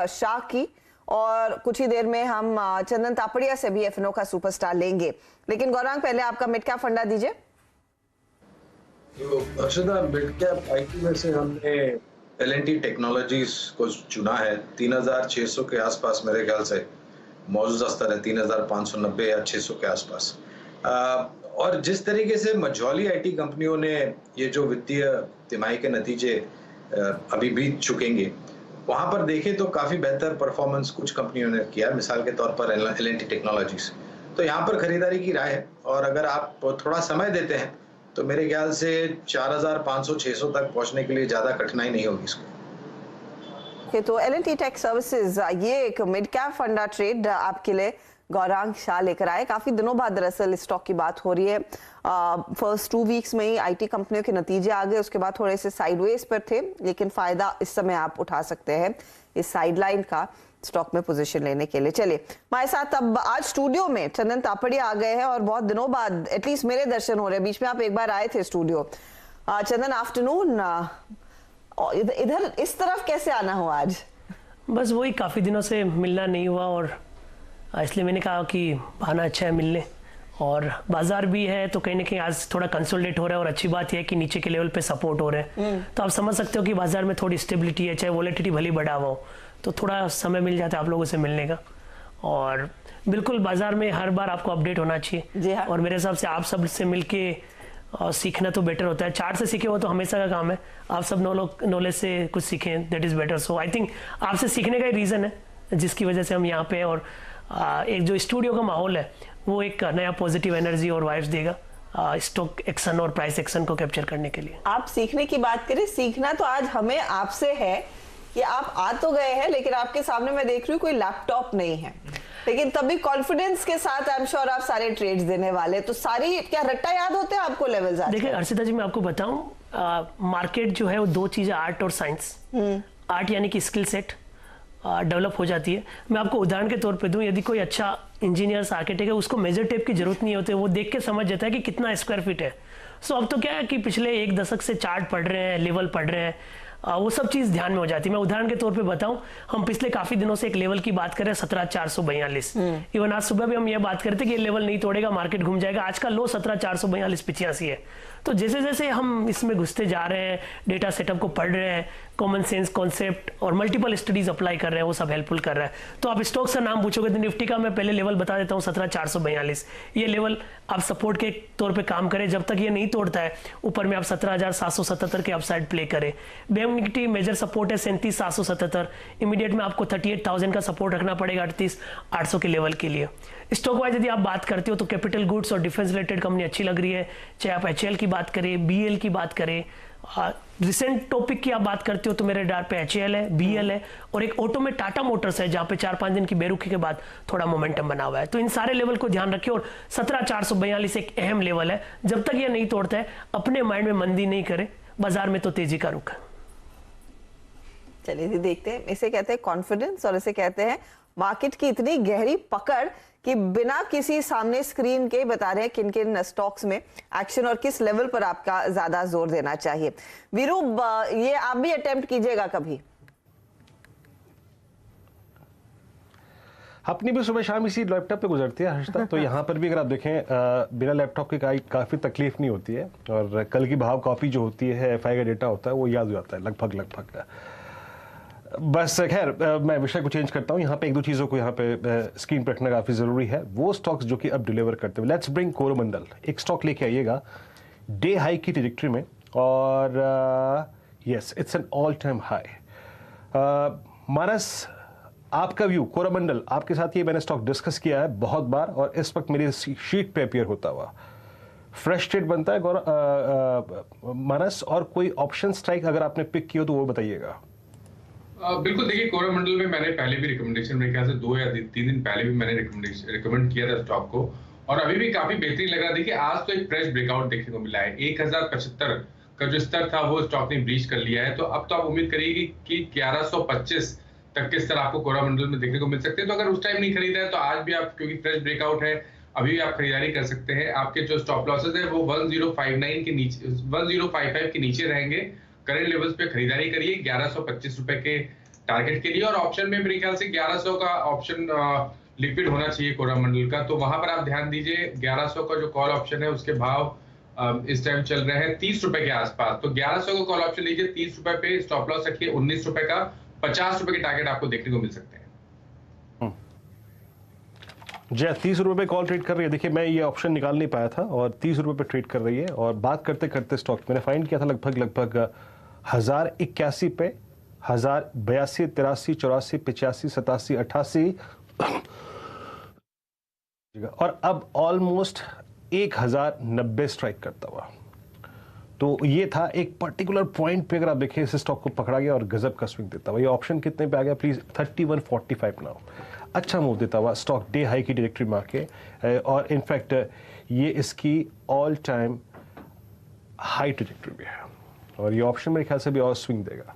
शाह की, और कुछ ही देर में हम चंदन तापड़िया से भी एफएनओ का सुपरस्टार लेंगे। लेकिन गौरांग, पहले आपका मिड कैप फंडा दीजिए। तो अक्षदा, मिड कैप आईटी में से हमने एल&टी टेक्नोलॉजीज को चुना है। 3600 के आसपास मेरे ख्याल से मौजूदा स्तर है, 3590 या 600 के आसपास। और जिस तरीके से मझौली आईटी कंपनियों ने ये जो वित्तीय तिमाही के नतीजे अभी बीत चुकेंगे, वहाँ पर देखें तो काफ़ी बेहतर परफॉर्मेंस कुछ कंपनियों ने किया, मिसाल के तौर पर एल&टी टेक्नोलॉजीज। तो यहाँ पर खरीदारी की राय है, और अगर आप थोड़ा समय देते हैं तो मेरे ख्याल से 4500-600 तक पहुँचने के लिए ज़्यादा कठिनाई नहीं होगी इसको। तो एल&टी टेक सर्विसेज, ये एक मिड कैप फंडा ट्रेड आपके लिए गौरांग शाह लेकर आए। काफी दिनों बाद दरअसल इस स्टॉक की बात हो रही है। फर्स्ट 2 वीक्स में ही आईटी कंपनियों के नतीजे आ गए, उसके बाद थोड़े से साइडवेज पर थे, लेकिन फायदा इस समय आप उठा सकते हैं इस साइडलाइन का स्टॉक में पोजीशन लेने के लिए। चलिए, हमारे साथ अब आज स्टूडियो में चंदन तापड़िया आ गए हैं, और बहुत दिनों बाद एटलीस्ट मेरे दर्शन हो रहे हैं। बीच में आप एक बार आए थे स्टूडियो। चंदन, आफ्टरनून। इधर इस तरफ कैसे आना हुआ आज? बस वही, काफ़ी दिनों से मिलना नहीं हुआ, और इसलिए मैंने कहा कि बहाना अच्छा है मिलने, और बाजार भी है तो कहीं ना कहीं आज थोड़ा कंसोलिडेट हो रहा है। और अच्छी बात यह है कि नीचे के लेवल पे सपोर्ट हो रहे हैं, तो आप समझ सकते हो कि बाजार में थोड़ी स्टेबिलिटी है, चाहे वॉलेटिलिटी भली बढ़ा हुआ हो, तो थोड़ा समय मिल जाता है आप लोगों से मिलने का। और बिल्कुल बाजार में हर बार आपको अपडेट होना चाहिए, और मेरे हिसाब से आप सब से मिलके सीखना तो बेटर होता है। चार्ट से सीखे वो तो हमेशा का काम है, आप सब नॉलेज से कुछ सीखें, that is better. So I think आपसे सीखने का ही रीज़न है जिसकी वजह से हम यहाँ पे, और एक जो स्टूडियो का माहौल है वो एक नया पॉजिटिव एनर्जी और वाइब्स देगा स्टॉक एक्शन और प्राइस एक्शन को कैप्चर करने के लिए। आप सीखने की बात करें, सीखना तो आज हमें आपसे है कि आप आ तो गए हैं, लेकिन आपके सामने मैं देख रही हूँ कोई लैपटॉप नहीं है, लेकिन तभी कॉन्फिडेंस के साथ आई एम श्योर आप सारे ट्रेड्स देने वाले। तो सारी क्या रट्टा याद होते हैं आपको लेवल्स? देखिए अर्षिता जी, मैं आपको बताऊं, मार्केट जो है वो 2 चीजें, आर्ट और साइंस। आर्ट यानी कि स्किल सेट डेवलप हो जाती है। मैं आपको उदाहरण के तौर पे दूं, यदि कोई अच्छा इंजीनियर आर्किटेक्ट है, उसको मेजर टेप की जरूरत नहीं होती, वो देख के समझ जाता है कि कितना स्क्वायर फीट है। सो अब तो क्या है कि पिछले 1 दशक से चार्ट पढ़ रहे हैं, लेवल पढ़ रहे हैं, वो सब चीज़ ध्यान में हो जाती है। मैं उदाहरण के तौर पे बताऊं, हम पिछले काफी दिनों से एक लेवल की बात कर रहे हैं 17,442। इवन आज सुबह भी हम ये बात करते कि ये लेवल नहीं तोड़ेगा, मार्केट घूम जाएगा। आज का लो 17,442-85 है। तो जैसे जैसे हम इसमें घुसते जा रहे हैं, डेटा सेटअप को पढ़ रहे हैं, कॉमन सेंस कॉन्सेप्ट और मल्टीपल स्टडीज अप्लाई कर रहे हैं, वो सब हेल्पफुल कर रहा है। तो आप स्टॉक का नाम पूछोगे तो निफ्टी का मैं पहले लेवल बता देता हूँ, 17,442। ये लेवल आप सपोर्ट के तौर पे काम करें, जब तक ये नहीं तोड़ता है ऊपर में आप 17,777 के अपसाइड प्ले करें। बैंक निफ्टी मेजर सपोर्ट है 37,777, इमीडिएट में आपको 38,000 का सपोर्ट रखना पड़ेगा 38,800 के लेवल के लिए। स्टॉक वाइज यदि आप बात करते हो तो कैपिटल गुड्स और डिफेंस रिलेटेड कंपनी अच्छी लग रही है, चाहे आप HL की बात करें, BL की बात करें। रिसेंट टॉपिक की आप बात करते हो तो मेरे डार पे HL है, BL है, और एक ऑटो में टाटा मोटर्स है, जहां पे 4-5 दिन की बेरुखी के बाद थोड़ा मोमेंटम बना हुआ है। तो इन सारे लेवल को ध्यान रखिए, और 17,442 एक अहम लेवल है। जब तक ये नहीं तोड़ता है, अपने माइंड में मंदी नहीं करे, बाजार में तो तेजी का रुख है। चलिए देखते हैं, इसे कहते हैं कॉन्फिडेंस, और इसे कहते हैं मार्केट की इतनी गहरी पकड़ कि बिना किसी सामने स्क्रीन के बता रहे हैं किन किन स्टॉक्स में एक्शन और किस लेवल पर आपका ज्यादा जोर देना चाहिए। वीरू, ये आप भी अटेम्प्ट कीजिएगा कभी। अपनी भी सुबह शाम इसी लैपटॉप पे गुजरती है हर्षिता, तो यहाँ पर भी अगर आप देखें बिना लैपटॉप के काफ़ी तकलीफ नहीं होती है, और कल की भाव कॉपी जो होती है, FI का डेटा होता है, वो याद हो जाता है लगभग। बस खैर, मैं विषय को चेंज करता हूँ। यहाँ पे 1-2 चीज़ों को यहाँ पे स्क्रीन पर रखना काफ़ी ज़रूरी है। वो स्टॉक्स जो कि अब डिलीवर करते हैं, लेट्स ब्रिंग कोरोमंडल। एक स्टॉक लेके आइएगा डे हाई की ट्रैजेक्टरी में, और yes, it's an all time high. Manas, आपका व्यू कोरोमंडल, आपके साथ ये मैंने स्टॉक डिस्कस किया है बहुत बार, और इस वक्त मेरी शीट पे अपीयर होता हुआ फ्रेश ट्रेड बनता है मानस, और कोई ऑप्शन स्ट्राइक अगर आपने पिक किया तो वो बताइएगा। बिल्कुल, देखिए कोरोमंडल में मैंने पहले भी रिकमेंडेशन, मेरे ख्याल से 2 या 3 दिन पहले भी मैंने रिकमेंड किया था स्टॉक को, और अभी भी काफी बेहतरीन लग रहा है। देखिए आज तो एक फ्रेश ब्रेकआउट देखने को मिला है, 1075 का जो स्तर था वो स्टॉक ने ब्रीच कर लिया है। तो अब तो आप उम्मीद करिए कि 1125 तक के स्तर आपको कोरोमंडल में देखने को मिल सकते हैं। तो अगर उस टाइम नहीं खरीदा है तो आज भी आप, क्योंकि फ्रेश ब्रेकआउट है, अभी भी आप खरीदारी कर सकते हैं। आपके जो स्टॉप लॉसेस है वो 1059 के नीचे, 1055 के नीचे रहेंगे। करंट लेवल्स पे खरीदारी करिए, 1125 रुपए के टारगेट के लिए, और ऑप्शन में मेरे ख्याल से 1100 का ऑप्शन लिक्विड होना चाहिए कोरोमंडल का, तो वहां पर आप ध्यान दीजिए। 1100 का जो कॉल ऑप्शन है उसके भाव इस टाइम चल रहे हैं 30 रुपए के आसपास, तो 1100 का कॉल ऑप्शन लीजिए, 30 रुपए पे स्टॉप लॉस रखिए, 19 रुपए का 50 रुपए के टारगेट आपको देखने को मिल सकते हैं। जी 30 रुपये पे कॉल ट्रेड कर रही है। देखिए मैं ये ऑप्शन निकाल नहीं पाया था और 30 रुपये पे ट्रेड कर रही है, और बात करते करते स्टॉक मैंने फाइंड किया था लगभग 1081 पे, 1082, 83, 84, 85, 87, 88 और अब ऑलमोस्ट 1090 स्ट्राइक करता हुआ। तो ये था एक पर्टिकुलर पॉइंट पे, अगर आप देखें इस स्टॉक को पकड़ा गया और गजब का स्विंग देता हुआ। ये ऑप्शन कितने पे आ गया प्लीज? 3145 नाउ। अच्छा मूव देता हुआ स्टॉक डे हाई की डायरेक्टरी में आके, और इनफैक्ट ये इसकी ऑल टाइम हाई ट्रैजेक्टरी भी है, और ये ऑप्शन मेरे ख्याल से भी और स्विंग देगा।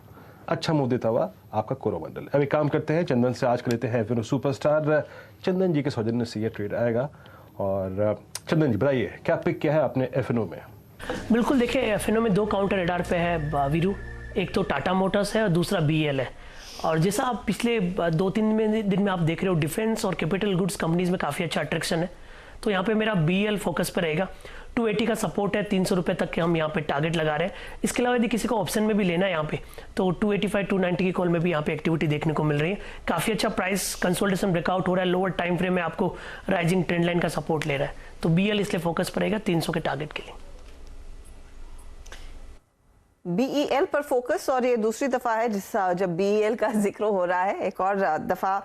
अच्छा मूव देता हुआ आपका कोरोमंडल। अब एक काम करते हैं, चंदन से आज कर लेते हैं एफएनओ सुपरस्टार। चंदन जी के सौजन्य से ये ट्रेड आएगा, और चंदन जी बताइए क्या पिक किया है आपने एफएनओ में? बिल्कुल, देखिए एफएनओ में दो काउंटर रडार पे है वीरू, एक तो टाटा मोटर्स है और दूसरा बीएल है। और जैसा आप पिछले 2-3 दिन में आप देख रहे हो, डिफेंस और कैपिटल गुड्स कंपनीज में काफ़ी अच्छा अट्रैक्शन है, तो यहाँ पे मेरा बीएल फोकस पे रहेगा। 280 का सपोर्ट है, 300 रुपये तक के हम यहाँ पे टारगेट लगा रहे हैं। इसके अलावा यदि किसी को ऑप्शन में भी लेना है यहाँ पे, तो 285, 290 की कॉल में भी यहाँ पे एक्टिविटी देखने को मिल रही है। काफ़ी अच्छा प्राइस कंसोलिडेशन ब्रेकआउट हो रहा है, लोअर टाइम फ्रेम में आपको राइजिंग ट्रेंड लाइन का सपोर्ट ले रहा है, तो बीएल इसलिए फोकस पर रहेगा 300 के टारगेट के लिए। बीईएल पर फोकस, और ये दूसरी दफा है जब बीईएल का जिक्र हो रहा है। एक और दफा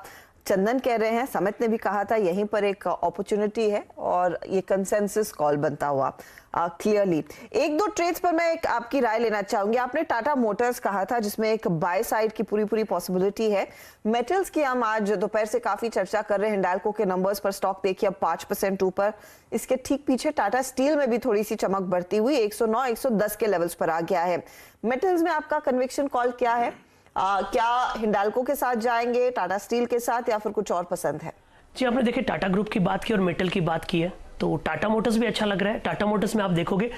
चंदन कह रहे हैं, समित ने भी कहा था यहीं पर एक अपॉर्चुनिटी है, और ये कंसेंसस कॉल बनता हुआ क्लियरली। एक दो ट्रेड्स पर मैं एक आपकी राय लेना चाहूंगी। आपने टाटा मोटर्स कहा था जिसमें एक बाय साइड की पूरी पॉसिबिलिटी है। मेटल्स की हम आज दोपहर से काफी चर्चा कर रहे हैं। हिंडाल्को के नंबर्स पर स्टॉक देखिए अब 5% ऊपर। इसके ठीक पीछे टाटा स्टील में भी थोड़ी सी चमक बढ़ती हुई 109, 110 के लेवल्स पर आ गया है। मेटल्स में आपका कन्विक्शन कॉल क्या है? क्या हिंडाल्को के साथ जाएंगे, टाटा स्टील के साथ, या फिर कुछ और पसंद है? जी, आपने देखिए टाटा ग्रुप की बात की और मेटल की बात की है, तो टाटा मोटर्स भी अच्छा लग रहा है। टाटा मोटर्स में आप देखोगे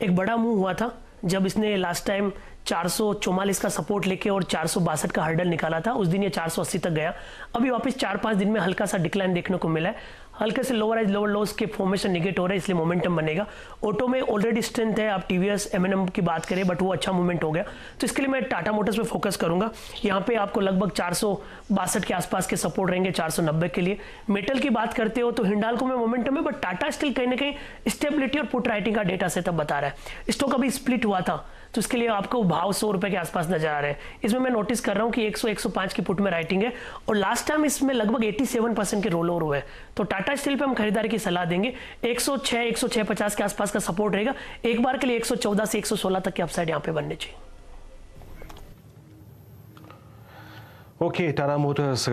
एक बड़ा मूव हुआ था जब इसने लास्ट टाइम 444 का सपोर्ट लेके और 462 का हर्डल निकाला था। उस दिन ये 480 तक गया। अभी वापस 4-5 दिन में हल्का सा डिक्लाइन देखने को मिला है। हल्के से लोअर एज लोअर लोस के फॉर्मेशन निगेट हो रहे हैं, इसलिए मोमेंटम बनेगा। ऑटो में ऑलरेडी स्ट्रेंथ है, आप टीवीएस एमएनएम की बात करें, बट वो अच्छा मूवमेंट हो गया, तो इसके लिए मैं टाटा मोटर्स पे फोकस करूंगा। यहाँ पे आपको लगभग 462 के आसपास के सपोर्ट रहेंगे 490 के लिए। मेटल की बात करते हो तो हिंडाल्को में मोमेंटम है, बट टाटा स्टील कहीं ना कहीं स्टेबिलिटी और पुट राइटिंग का डेटा सेटअप बता रहा है। स्टॉक अभी स्प्लिट हुआ था, तो इसके लिए आपको भाव 100 रुपए के आसपास नजर आ रहे हैं। इसमें मैं नोटिस कर रहा हूं कि 100-105 की पुट में राइटिंग है, और लास्ट टाइम इसमें लगभग 87% के रोल ओवर हुए। तो टाटा स्टील पे हम खरीदारी की सलाह देंगे। 106-106.50 के आसपास का सपोर्ट रहेगा। एक बार के लिए 114 से 116 तक के अपसाइड यहाँ पे बनने चाहिए। Okay, Tata Motors